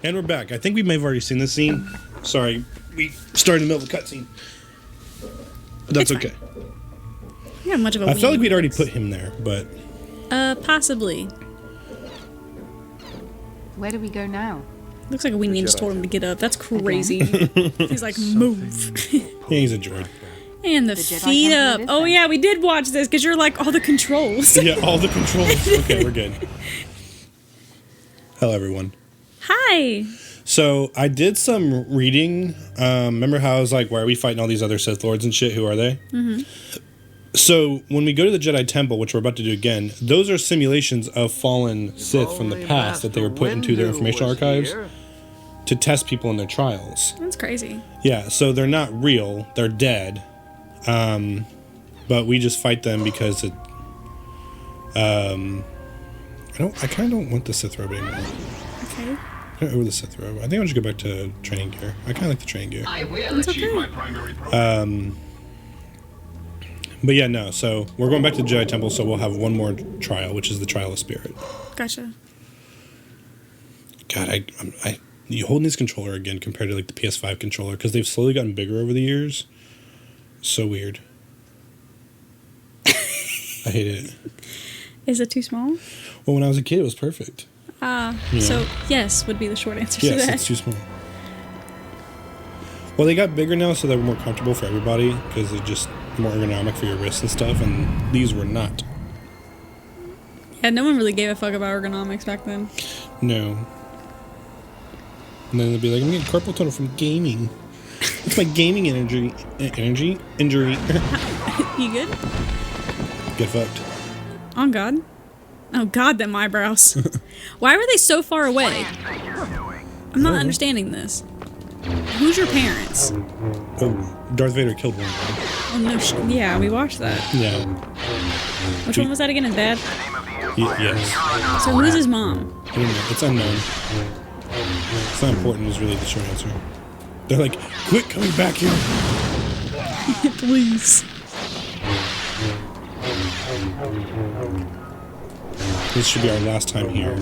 And we're back. I think we may have already seen this scene. Sorry, we started in the middle of a cutscene. That's okay. Yeah, much of a I felt like we'd already put him there, but... Possibly. Where do we go now? Looks like a Weenie just told him to get up. That's crazy. He's like, move. Yeah, he's a droid. And the feet up. Oh, yeah, we did watch this because you're like, all the controls. Yeah, all the controls. Okay, we're good. Hello, everyone. Hi. So, I did some reading. Remember how I was like, why are we fighting all these other Sith Lords and shit? Who are they? Mm-hmm. So, when we go to the Jedi Temple, which we're about to do again, those are simulations of fallen Sith from the past that they were put into their information archives to test people in their trials. That's crazy. Yeah, so they're not real. They're dead. But we just fight them because it... I kind of don't want the Sith robe anymore. Okay. Over the Sith robe. I think I'll just go back to training gear. I kind of like the training gear. I will achieve my primary program. But yeah, no. So we're going back to the Jedi Temple, so we'll have one more trial, which is the Trial of Spirit. Gotcha. God, you holding this controller again compared to like the PS5 controller because they've slowly gotten bigger over the years. So weird. I hate it. Is it too small? Well, when I was a kid, it was perfect. So yes would be the short answer to that. Yes, it's too small. Well, they got bigger now, so they're more comfortable for everybody because they're just more ergonomic for your wrists and stuff, and these were not. Yeah, no one really gave a fuck about ergonomics back then. No. And then they'd be like, I'm getting carpal tunnel from gaming. It's my gaming injury. You good? Get fucked. On God. Oh God, them eyebrows. Why were they so far away? I'm not understanding this. Who's your parents? Oh, Darth Vader killed one. Oh no, yeah, we watched that. Yeah. Which one was that again? His dad? Yes. So who's his mom? I don't know. It's unknown. It's not important is really the short answer. They're like, quit coming back here. Please. This should be our last time here.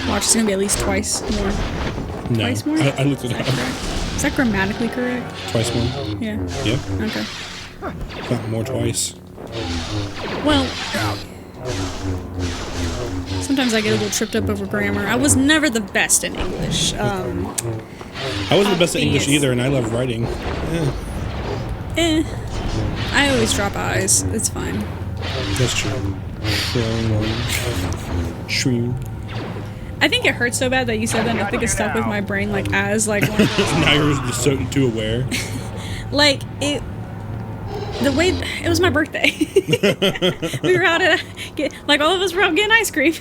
Watch, it's gonna be at least twice more. No. Twice more? I looked it up. Is that grammatically correct? Twice more? Yeah. Yeah. Okay. Not more twice. Well, sometimes I get a little tripped up over grammar. I was never the best in English. I wasn't the best at English either, and I love writing. I always drop I's. It's fine. That's true. True. I think it hurts so bad that you said that, and I think it stuck with my brain like as like one of those. Now you're just so too aware. Like it. The way it was my birthday. We were out at like all of us were out getting ice cream.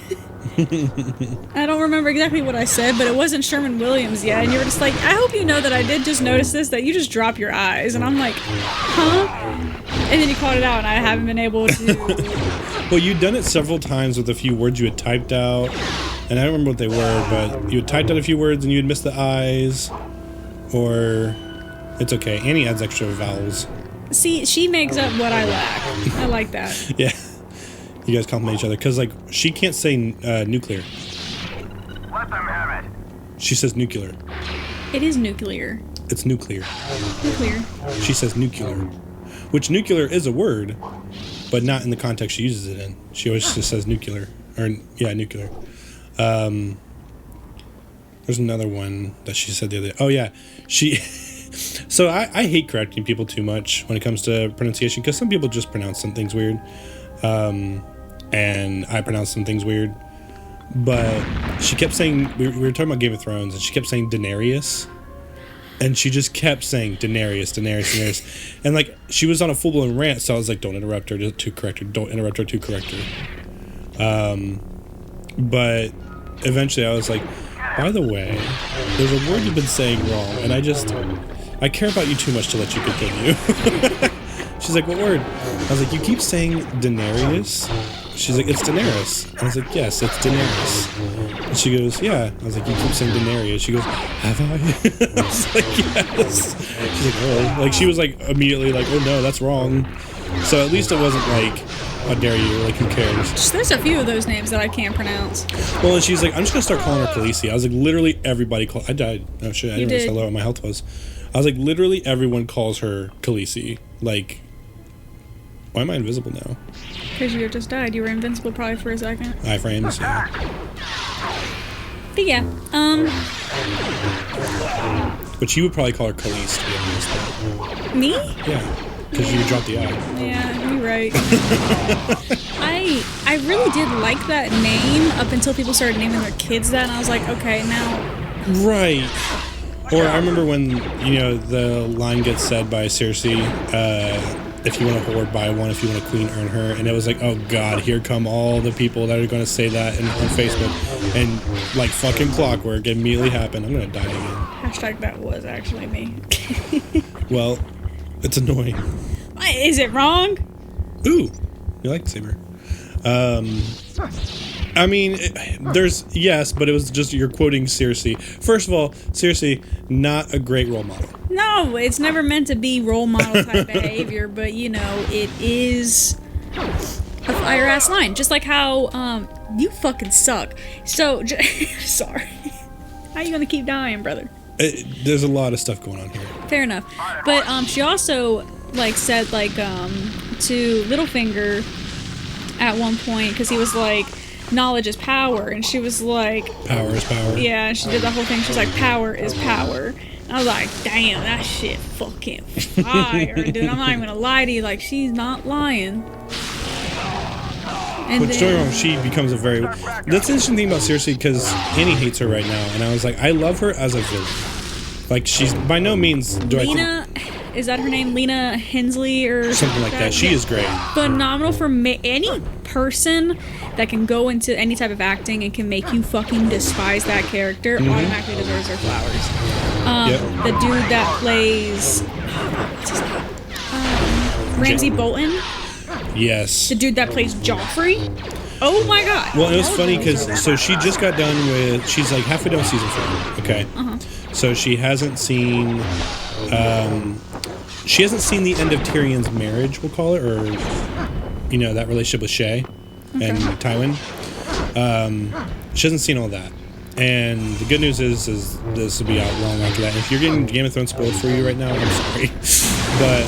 I don't remember exactly what I said, but it wasn't Sherman Williams yet, and you were just like, I hope you know that I did just notice this, that you just drop your eyes, and I'm like, huh? And then you called it out, and I haven't been able to. Well, you'd done it several times with a few words you had typed out, and I don't remember what they were, but you had typed out a few words and you had missed the eyes, or it's okay. Annie adds extra vowels. See, she makes up what I lack. I like that. Yeah. You guys compliment each other, because, like, she can't say nuclear. Let them have it. She says nuclear. It is nuclear. It's nuclear. Nuclear. She says nuclear. Which nuclear is a word, but not in the context she uses it in. She always just says nuclear. Or, yeah, nuclear. There's another one that she said the other day. Oh, yeah. She... So I hate correcting people too much when it comes to pronunciation, because some people just pronounce some things weird. And I pronounce some things weird. But she kept saying... We were talking about Game of Thrones, and she kept saying Daenerys. And she just kept saying Daenerys. And, like, she was on a full-blown rant, so I was like, don't interrupt her to correct her. Don't interrupt her to correct her. But eventually I was like, by the way, there's a word you've been saying wrong, and I care about you too much to let you continue. She's like, what word? I was like, you keep saying Daenerys. She's like, it's Daenerys. I was like, yes, it's Daenerys. And she goes, yeah. I was like, you keep saying Daenerys. She goes, have I? I was like, yes. She's like, oh. Like, she was like, immediately like, oh no, that's wrong. So at least it wasn't like, how dare you, like, who cares? There's a few of those names that I can't pronounce. Well, and she's like, I'm just gonna start calling her Khaleesi. I was like, literally everybody I died. Oh shit, I didn't realize how low my health was. I was like, literally everyone calls her Khaleesi. Like, why am I invisible now? Because you just died. You were invincible probably for a second. Iframes, yeah. But yeah, But you would probably call her Khaleesi, to be honest. me? Yeah, because you would drop the I. Yeah, you're right. I really did like that name up until people started naming their kids that, and I was like, okay, now... Right. Or I remember when, you know, the line gets said by Cersei, if you want a horde, buy one. If you want a queen, earn her. And it was like, oh god, here come all the people that are going to say that on Facebook. And like fucking clockwork, it immediately happened. I'm going to die again. Hashtag that was actually me. Well, it's annoying. Is it wrong? Ooh, you like Saber. I mean, there's, yes, but it was just, you're quoting Cersei. First of all, Cersei, not a great role model. No, it's never meant to be role model type behavior, but you know, it is a fire ass line. Just like how, you fucking suck. So, sorry. How you gonna keep dying, brother? There's a lot of stuff going on here. Fair enough. But, she also, like, said, like, to Littlefinger at one point, because he was like, knowledge is power, and she was like, power is power. Yeah, she did the whole thing. She was like, power is power. And I was like, damn, that shit fucking fire, dude. I'm not even gonna lie to you, like, she's not lying. And But don't get me wrong, she becomes a very... That's the interesting thing about Cersei, because Annie hates her right now, and I was like, I love her as a villain. Like, she's by no means... Lena, is that her name? Lena Hensley or something like that. She is great. Phenomenal for any person that can go into any type of acting and can make you fucking despise that character automatically deserves her flowers. The dude that plays... What's his name? Ramsay Bolton. Yes. The dude that plays Joffrey. Oh my god. Well, it was funny because so she just got done with. She's like halfway done season 4. Okay. So she hasn't seen. She hasn't seen the end of Tyrion's marriage, we'll call it, or you know that relationship with Shay and Tywin. She hasn't seen all that. And the good news is this will be out long after that. And if you're getting Game of Thrones spoiled for you right now, I'm sorry, but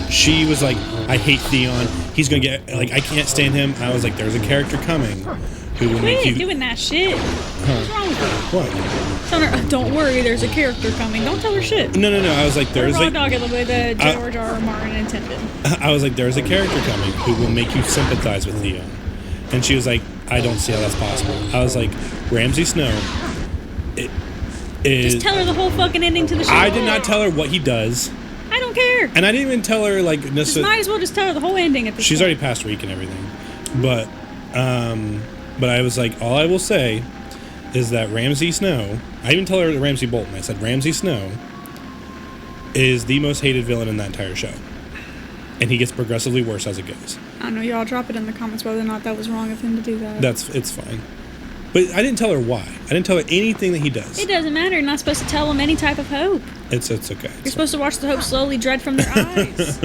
she was like, I hate Theon. He's gonna get like I can't stand him. I was like, there's a character coming who will make you doing that shit. What's wrong with you? What? Tell her, don't worry, there's a character coming. Don't tell her shit. No. I was like, there's raw dog it the way that George R. R. Martin intended. I was like, there's a character coming who will make you sympathize with Theon. And she was like, I don't see how that's possible. I was like, Ramsay Snow. Just tell her the whole fucking ending to the show. I did not tell her what he does. I don't care. And I didn't even tell her like necessarily. Might as well just tell her the whole ending at this She's point. already past week and everything. But I was like, all I will say is that Ramsay Snow, I even tell her Ramsay Bolton. I said Ramsay Snow is the most hated villain in that entire show. And he gets progressively worse as it goes. I don't know, y'all drop it in the comments whether or not that was wrong of him to do that. It's fine. But I didn't tell her why. I didn't tell her anything that he does. It doesn't matter. You're not supposed to tell them any type of hope. It's okay. You're supposed to watch the hope slowly dread from their eyes.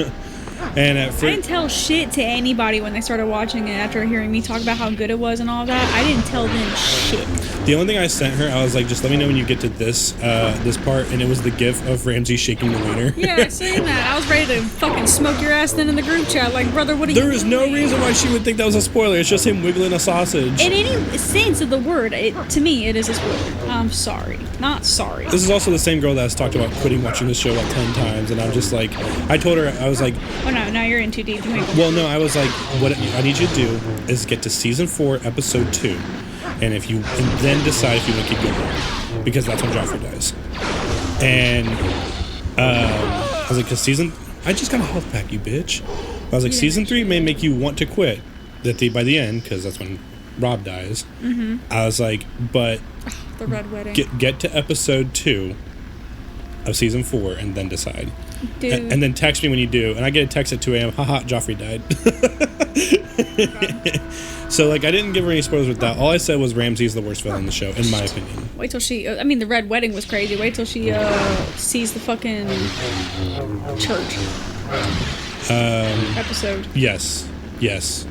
And I didn't tell shit to anybody when they started watching it after hearing me talk about how good it was and all that. I didn't tell them shit. The only thing I sent her, I was like, just let me know when you get to this part, and it was the gif of Ramsay shaking the wiener. Yeah, I seen that. I was ready to fucking smoke your ass then in the group chat. Like, brother, what are you doing? There is no reason why she would think that was a spoiler. It's just him wiggling a sausage. In any sense of the word, to me, it is a spoiler. I'm sorry. Not sorry. This is also the same girl that's talked about quitting watching this show like 10 times, and I'm just like, I told her, I was like... Oh, no, now you're in too deep. Well, no, I was like, what I need you to do is get to season 4, episode 2, and then decide if you want to keep going, because that's when Joffrey dies. And I was like, because I just got a health pack, you bitch. I was like, season 3 may make you want to quit by the end, because that's when Robb dies. I was like, but the Red Wedding. Get to episode 2 of season 4 and then decide. Dude. And then text me when you do. And I get a text at 2 a.m. Haha, Joffrey died. So, like, I didn't give her any spoilers with that. All I said was Ramsay's the worst villain in the show, in my opinion. Wait till she... I mean, the Red Wedding was crazy. Wait till she sees the fucking church episode. Yes.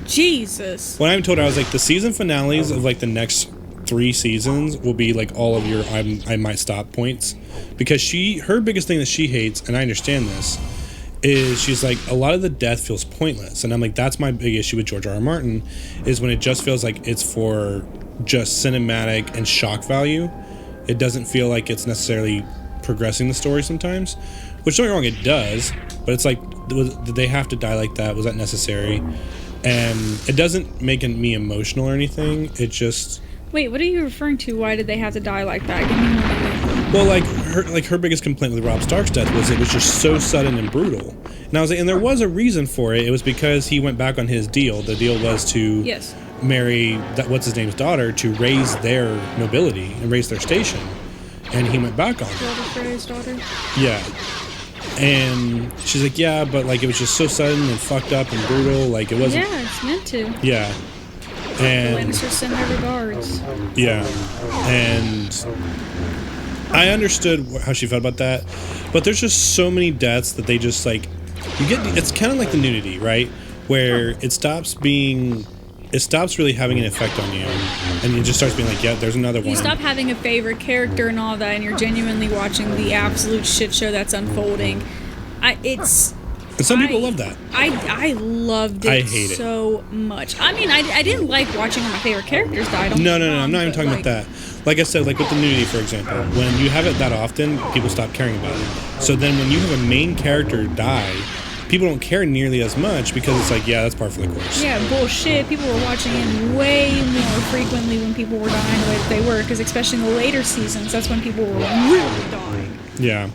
Jesus. When I'm told, I was like, the season finales of, like, the next 3 seasons will be, like, all of your I might stop points. Because her biggest thing that she hates, and I understand this, is she's like, a lot of the death feels pointless. And I'm like, that's my big issue with George R.R. Martin, is when it just feels like it's for just cinematic and shock value. It doesn't feel like it's necessarily progressing the story sometimes. Which, don't get me wrong, it does. But it's like, did they have to die like that? Was that necessary? And it doesn't make me emotional or anything. It just... Wait, what are you referring to? Why did they have to die like that? Give me more. Well, her biggest complaint with Robb Stark's death was it was just so sudden and brutal. And I was like, and there was a reason for it. It was because he went back on his deal. The deal was to marry what's his name's daughter to raise their nobility and raise their station. And he went back on it. Walder Frey's daughter? Yeah. And she's like, yeah, but like it was just so sudden and fucked up and brutal. Like it wasn't. Yeah, it's meant to. Yeah. And the Lannisters send their regards. Yeah. And I understood how she felt about that, but there's just so many deaths that they just like, you get, it's kind of like the nudity, right? Where it stops really having an effect on you, and it just starts being like, yeah, there's another one. You stop having a favorite character and all that, and you're genuinely watching the absolute shit show that's unfolding. And some people love that. I loved it. I hate so much. I mean, I didn't like watching all my favorite characters die. No, I'm not even talking about that. Like I said, like with the nudity, for example, when you have it that often, people stop caring about it. So then when you have a main character die, people don't care nearly as much because it's like, yeah, that's par for the course. Yeah, bullshit. People were watching it way more frequently when people were dying the way that they were, because especially in the later seasons, that's when people were really dying. Yeah.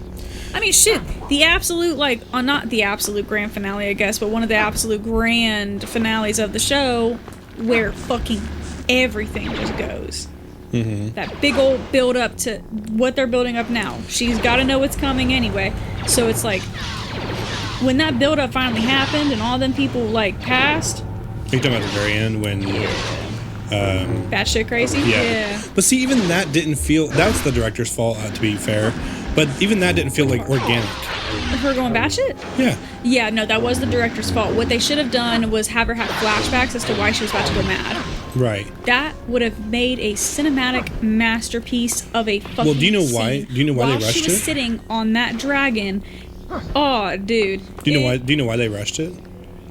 I mean, shit, the absolute, like, not the absolute grand finale, I guess, but one of the absolute grand finales of the show where fucking everything just goes. Mm-hmm. That big old build up to what they're building up now. She's got to know what's coming anyway. So it's like, when that build up finally happened and all them people, like, passed. You're talking about the very end when... batshit crazy? Yeah. But see, even that didn't feel... That's the director's fault, to be fair. But even that didn't feel, like, organic. Her going batshit? Yeah. Yeah, no, that was the director's fault. What they should have done was have her have flashbacks as to why she was about to go mad. Right. That would have made a cinematic masterpiece of a fucking Well, do you know scene. why? Do you know why While they rushed it? she was sitting on that dragon. Oh, dude. Do you know why? Do you know why they rushed it?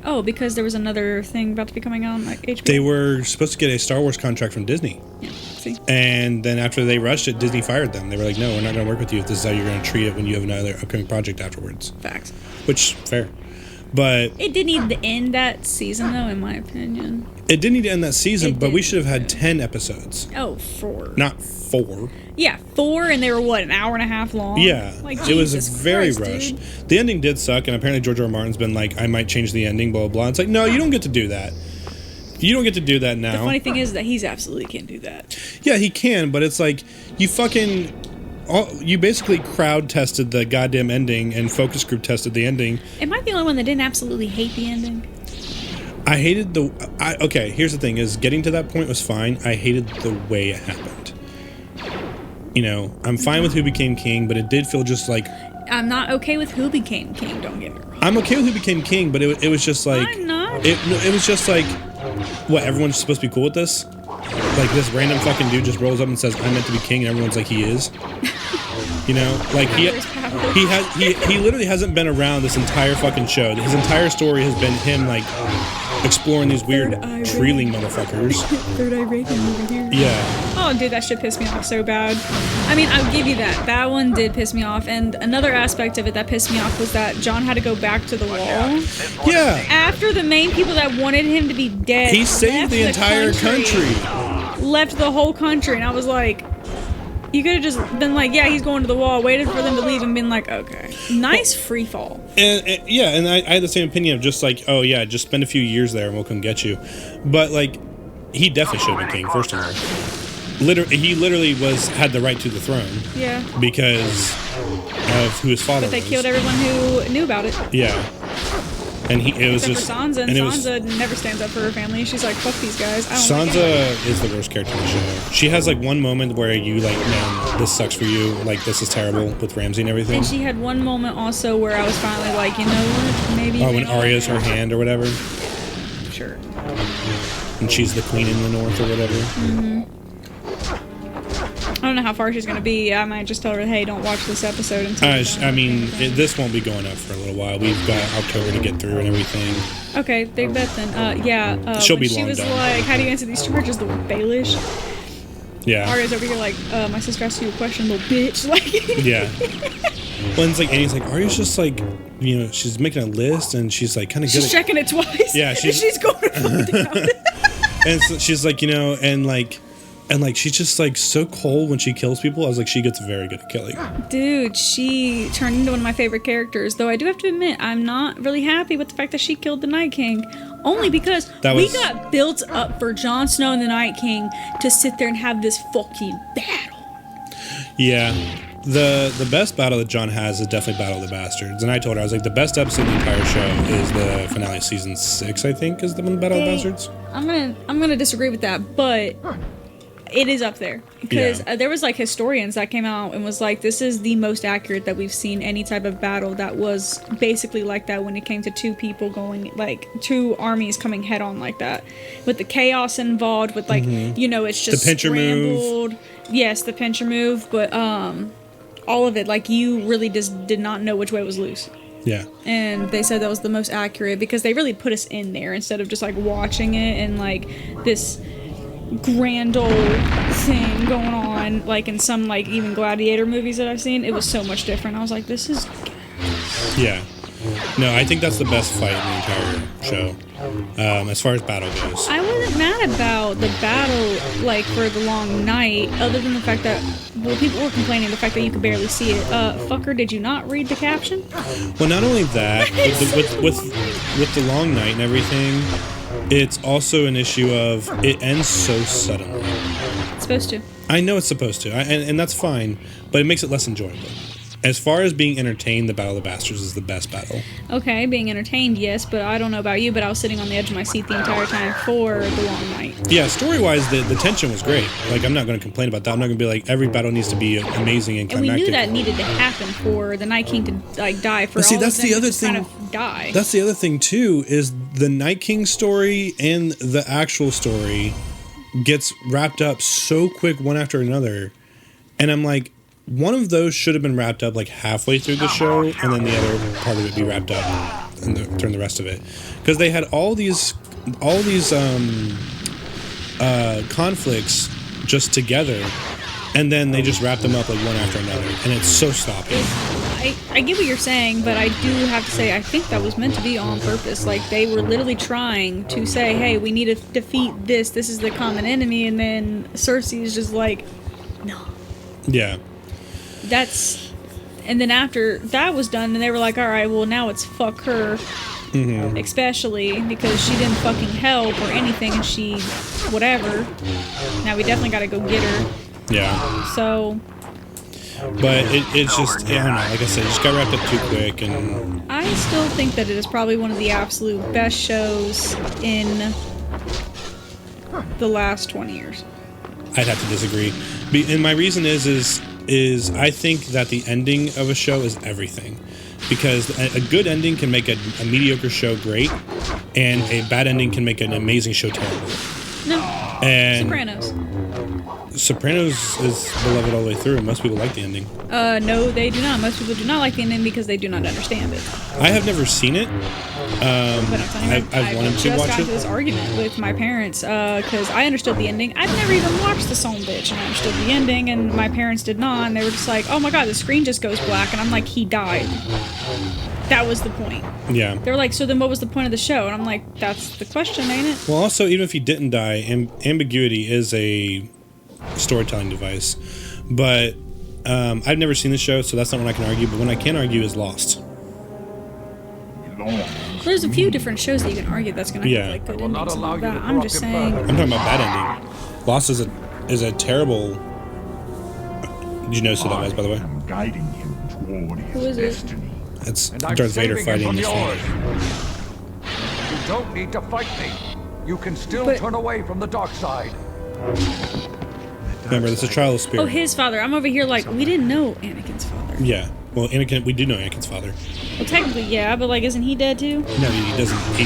Oh, because there was another thing about to be coming out on like HBO. They were supposed to get a Star Wars contract from Disney. Yeah, see? And then after they rushed it, Disney fired them. They were like, no, we're not going to work with you if this is how you're going to treat it when you have another upcoming project afterwards. Facts. Which, fair. But... It did need to end that season, though, in my opinion. It did need to end that season, It but we did. should have had 10 episodes. Oh, 4. Not 4. Yeah, 4, and they were, what, an hour and a half long? Yeah, Like, it was Jesus very Christ, rushed. dude. The ending did suck, and apparently George R. R. Martin's been like, I might change the ending, blah, blah, blah. It's like, no, you don't get to do that. You don't get to do that now. The funny thing is that he's absolutely can't do that. Yeah, he can, but it's like, you fucking... you basically crowd tested the goddamn ending and focus group tested the ending. Am I the only one that didn't absolutely hate the ending? I hated okay, here's the thing, is getting to that point was fine. I hated the way it happened. You know, I'm fine with who became king, but it did feel just like... I'm not okay with who became king, don't get me wrong. I'm okay with who became king, but it was just like... I'm not. It was just like, what, everyone's supposed to be cool with this? Like, this random fucking dude just rolls up and says, I'm meant to be king, and everyone's like, he is? You know? Like, he literally hasn't been around this entire fucking show. His entire story has been him, like, exploring these weird treeling motherfuckers. Third eye Reagan over here. Yeah. Oh, dude, that shit pissed me off so bad. I mean, I'll give you that. That one did piss me off. And another aspect of it that pissed me off was that Jon had to go back to the wall. Yeah. After the main people that wanted him to be dead. He saved the entire country. Left the whole country. And I was like, you could have just been like, yeah, he's going to the wall, waited for them to leave and been like, okay. Nice free fall. And yeah, and I had the same opinion of just like, oh yeah, just spend a few years there and we'll come get you. But like, he definitely should have been king, first of all. he literally had the right to the throne Yeah. because of who his father But they was. killed everyone who knew about it. Yeah. And it was Except just for Sansa, and it Sansa never stands up for her family. She's like, fuck these guys. I don't like Sansa anybody. is the worst character in the show. She has like one moment where you like, man, this sucks for you. Like this is terrible with Ramsay and everything. And she had one moment also where I was finally like, you know what? Maybe. Oh, when maybe Arya's her not. hand or whatever, Sure. and she's the queen in the north or whatever. I don't know how far she's gonna be. I might just tell her, hey, don't watch this episode until. I mean, this won't be going up for a little while. We've got October to get through and everything. Okay, they bet then. Yeah. She'll when be she long was done. like, how do you answer these charges? The word Baelish. Yeah. Arya's over here like, my sister asked you a question, little bitch. Like. Yeah. Well, it's like Annie's like Arya's just like, you know, she's making a list and she's like kind of good. She's checking it twice. Yeah, she's going to find out. And so she's like, you know, and like she's just like so cold when she kills people. I was like, she gets very good at killing. Dude, she turned into one of my favorite characters. Though I do have to admit, I'm not really happy with the fact that she killed the Night King. Only because we got built up for Jon Snow and the Night King to sit there and have this fucking battle. Yeah. The best battle that Jon has is definitely Battle of the Bastards. And I told her, I was like, the best episode of the entire show is the finale of season 6, I think, is the one, Battle of the Bastards. I'm gonna disagree with that, but it is up there because Yeah. there was like historians that came out and was like, this is the most accurate that we've seen any type of battle that was basically like that when it came to two people going, like two armies coming head on like that, with the chaos involved, with like you know, it's just The pincher move. scrambled. Yes, the pincher move, but all of it, like you really just did not know which way was loose. Yeah. And they said that was the most accurate because they really put us in there instead of just like watching it and like this grand old thing going on like in some like even gladiator movies that I've seen. It was so much different. I was like, this is Yeah. No, I think that's the best fight in the entire show. As far as battle goes. I wasn't mad about the battle like for the long night, other than the fact that people were complaining the fact that you could barely see it. Fucker, did you not read the caption? Well, not only that, with the long night and everything, it's also an issue of it ends so suddenly. It's supposed to. I know it's supposed to, and that's fine, but it makes it less enjoyable. As far as being entertained, the Battle of the Bastards is the best battle. Okay, being entertained, yes, but I don't know about you, but I was sitting on the edge of my seat the entire time for the long night. Yeah, story-wise, the tension was great. Like, I'm not going to complain about that. I'm not going to be like, every battle needs to be amazing and And we climactic. knew that needed to happen for the Night King to like die, for But see, all that's of them the other to just thing- kind of die. That's the other thing, too, is the Night King story and the actual story gets wrapped up so quick one after another. And I'm like, one of those should have been wrapped up like halfway through the show, and then the other part of it be wrapped up during the rest of it, because they had all these conflicts just together, and then they just wrapped them up like one after another, and it's so sloppy. I get what you're saying, but I do have to say I think that was meant to be on purpose. Like they were literally trying to say, hey, we need to defeat this. This is the common enemy, and then Cersei is just like, no. Yeah. And then after that was done, and they were like, all right, well, now it's fuck her. Mm-hmm. Especially because she didn't fucking help or anything, and she, whatever. Now we definitely gotta go get her. Yeah. So, But it's just, I don't know, like I said, it just got wrapped up too quick, and I still think that it is probably one of the absolute best shows in the last 20 years. I'd have to disagree. And my reason is I think that the ending of a show is everything. Because a good ending can make a mediocre show great, and a bad ending can make an amazing show terrible. No. And Sopranos. Sopranos is beloved all the way through, and most people like the ending. No, they do not. Most people do not like the ending because they do not understand it. I have never seen it. But I'm telling you, I've wanted to just watch got it. into this argument with my parents because I understood the ending. I've never even watched the Son Bitch, and I understood the ending, and my parents did not, and they were just like, oh my god, the screen just goes black, and I'm like, he died. That was the point. Yeah. They were like, so then what was the point of the show? And I'm like, that's the question, ain't it? Well, also, even if he didn't die, ambiguity is a storytelling device. But I've never seen the show, so that's not one I can argue. But one I can argue is Lost. There's a few different shows that you can argue that's going to Yeah. have like good I will not endings and allow all you that. to I'm just corrupt saying. Empire. I'm talking about bad ending. Lost is a is a terrible. Did you notice who that was, by the way? I'm guiding him toward Who his is it? destiny. It's And I'm Darth Vader saving him fighting from his father. yours. You don't need to fight me. You can still But- turn away from the dark side. Remember, it's a trial of spirit. Oh, his father. I'm over here like, we didn't know Anakin's father. Yeah. Well, Anakin, we do know Anakin's father. Well, technically, yeah, but like, isn't he dead too? No, he doesn't. He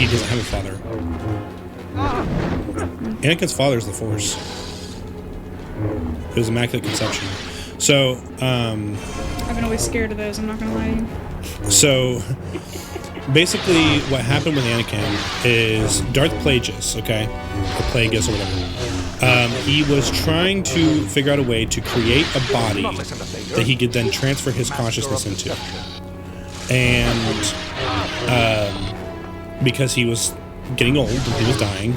doesn't have a father. Anakin's father is the Force. It was Immaculate Conception. So, I've been always scared of those. I'm not gonna lie to you. So, basically, what happened with Anakin is Darth Plagueis, okay, or Plagueis or whatever. He was trying to figure out a way to create a body that he could then transfer his consciousness into, and because he was getting old and he was dying,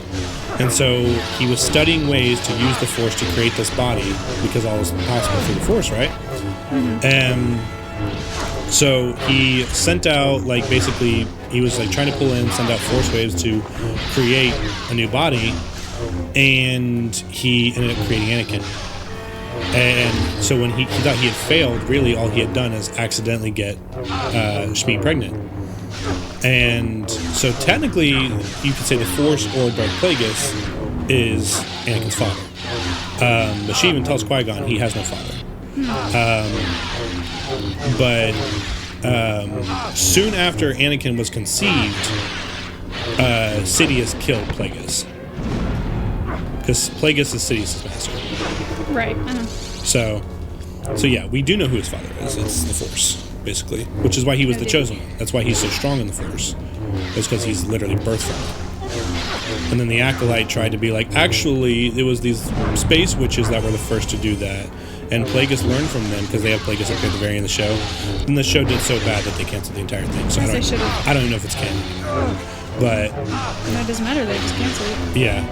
and so he was studying ways to use the Force to create this body because all was possible through the Force, right? And so he sent out, like, basically, he was like trying to send out Force waves to create a new body, and he ended up creating Anakin. And so when he thought he had failed, really all he had done is accidentally get Shmi pregnant. And so technically, you could say the Force or Darth Plagueis is Anakin's father. But she even tells Qui-Gon he has no father. But soon after Anakin was conceived, Sidious killed Plagueis. Because Plagueis is Sidious's master. Right, I know. So yeah, we do know who his father is. It's the Force, basically. Which is why he was the chosen one. That's why he's so strong in the Force. It's because he's literally birthed from it. And then the Acolyte tried to be like, actually, it was these space witches that were the first to do that. And Plagueis learned from them because they have Plagueis up here at the very end of the show. And the show did so bad that they canceled the entire thing. So Yes, they should've. I don't even know if it's canon anymore. But That doesn't matter. They just cancel it. yeah.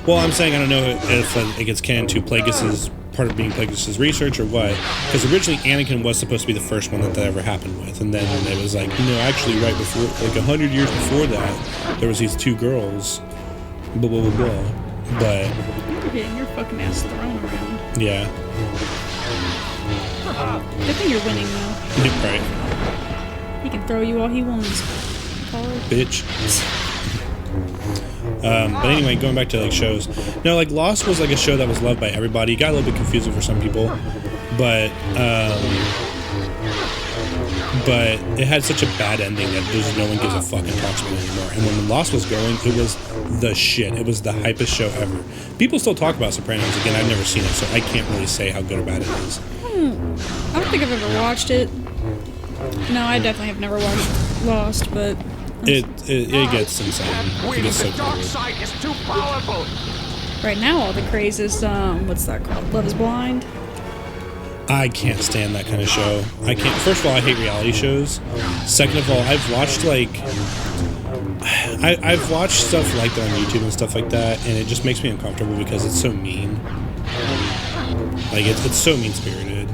Well, I'm saying I don't know if it gets canon to Plagueis's part of being Plagueis's research or what. Because originally Anakin was supposed to be the first one that ever happened with. And then it was like, no, actually right before, like 100 years before that, there was these two girls. Blah, blah, blah, blah. But You're getting your fucking ass thrown around. yeah. Good thing you're winning, though. Right. He can throw you all he wants. Paul. Bitch. But anyway, going back to like shows. No, like Lost was like a show that was loved by everybody. It got a little bit confusing for some people, but it had such a bad ending that there's no one gives a fuck and talks about it anymore. And when Lost was going, it was the shit. It was the hypest show ever. People still talk about Sopranos. Again, I've never seen it, so I can't really say how good or bad it is. I don't think I've ever watched it. No, I definitely have never watched Lost, but It gets insane. It Queen, gets so the dark good. side is too powerful. right now all the craze is what's that called? Love is Blind. I can't stand that kind of show. I can't. First of all, I hate reality shows. Second of all, I've watched I've watched stuff like that on YouTube and stuff like that, and it just makes me uncomfortable because it's so mean. Like it's so mean spirited.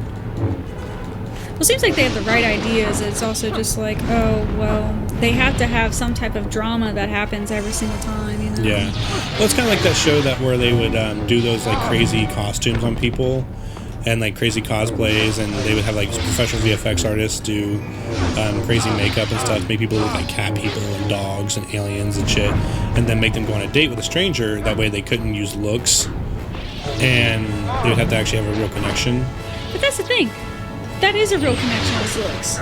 Well, it seems like they have the right ideas. It's also just like, oh, well, they have to have some type of drama that happens every single time, you know? Yeah. Well, it's kind of like that show that where they would do those like crazy costumes on people and like crazy cosplays, and they would have like professional VFX artists do crazy makeup and stuff, make people look like cat people and dogs and aliens and shit, and then make them go on a date with a stranger. That way they couldn't use looks, and they would have to actually have a real connection. But that's the thing. That is a real connection with looks.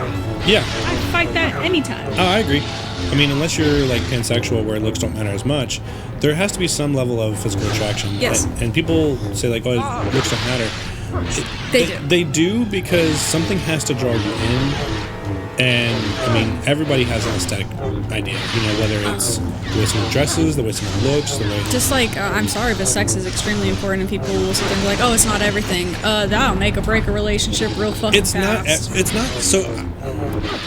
Yeah. I'd fight that anytime. Oh, I agree. I mean, unless you're like pansexual where looks don't matter as much, there has to be some level of physical attraction. Yes. And people say like, oh, looks don't matter. They do. They do because something has to draw you in. And, I mean, everybody has an aesthetic idea. You know, whether it's the way someone dresses, the way someone looks, the way... Just like, I'm sorry, but sex is extremely important, and people will sit there and be like, oh, it's not everything. That'll make or break a relationship real fucking It's not... fast. It's not... So,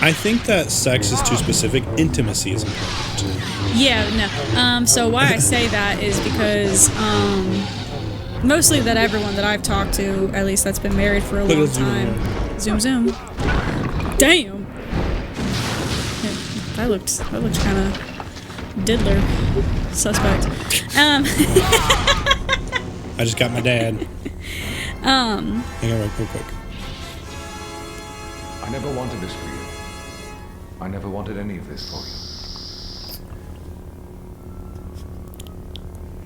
I think that sex is too specific. Intimacy is important. Yeah, no. So why I say that is because mostly that everyone that I've talked to, at least that's been married for a Look long at time. Zoom. Damn. Yeah, that looked kind of diddler suspect. I I just got my dad. Hang on real quick. I never wanted this for you. I never wanted any of this for you.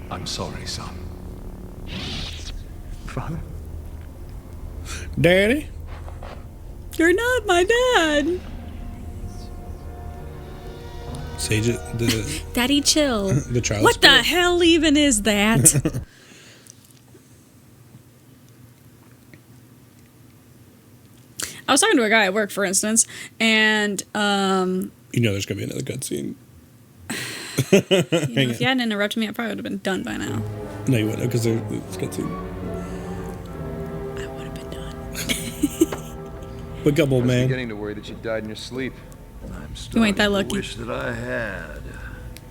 I'm sorry, son. Father? Daddy? You're not my dad. Sage it. Daddy, chill. The child. What the hell even is that? I was talking to a guy at work, for instance, and You know there's going to be another cutscene. if you hadn't interrupted me, I probably would have been done by now. No, you wouldn't, because there's cutscene. I would have been done. Wake up, old I was man. beginning to worry that you died in your sleep. I'm You ain't that starting to lucky. wish that I had.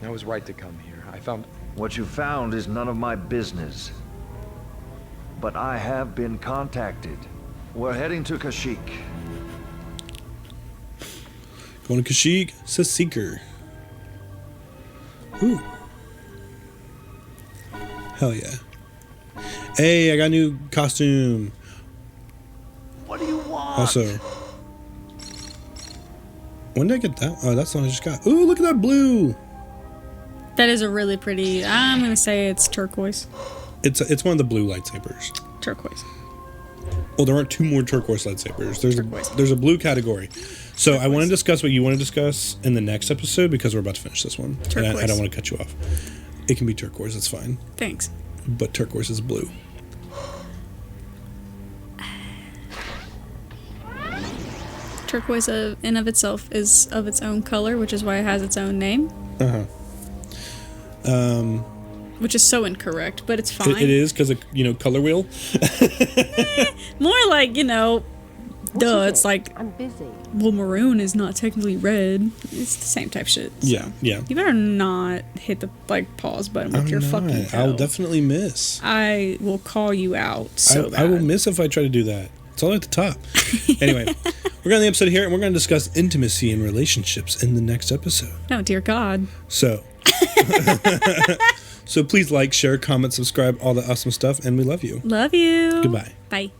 I was right to come here. I found... What you found is none of my business. But I have been contacted. We're heading to Kashyyyk. Going to Kashyyyk, says Seeker. Ooh. Hell yeah. Hey, I got a new costume. What do you want? Also, when did I get that? Oh, that's the one I just got. Ooh, look at that blue. That is a really pretty. I'm gonna say it's turquoise. It's one of the blue lightsabers. Turquoise. Well, there aren't two more turquoise lightsabers. Turquoise. There's a blue category. So I want to discuss what you want to discuss in the next episode because we're about to finish this one. And I Turquoise. don't want to cut you off. It can be turquoise, that's fine. Thanks. But turquoise is blue. Turquoise in of itself is of its own color, which is why it has its own name. Which is so incorrect, but it's fine. It is because of, color wheel. More like, it's like, I'm busy. well, maroon is not technically red. It's the same type shit. So. Yeah. You better not hit the pause button with your fucking hell. I'll definitely miss. I will call you out I will miss if I try to do that. It's all at the top. Anyway, we're going to the episode here, and we're going to discuss intimacy and relationships in the next episode. Oh, dear God. So, so please like, share, comment, subscribe, all the awesome stuff, and we love you. Love you. Goodbye. Bye.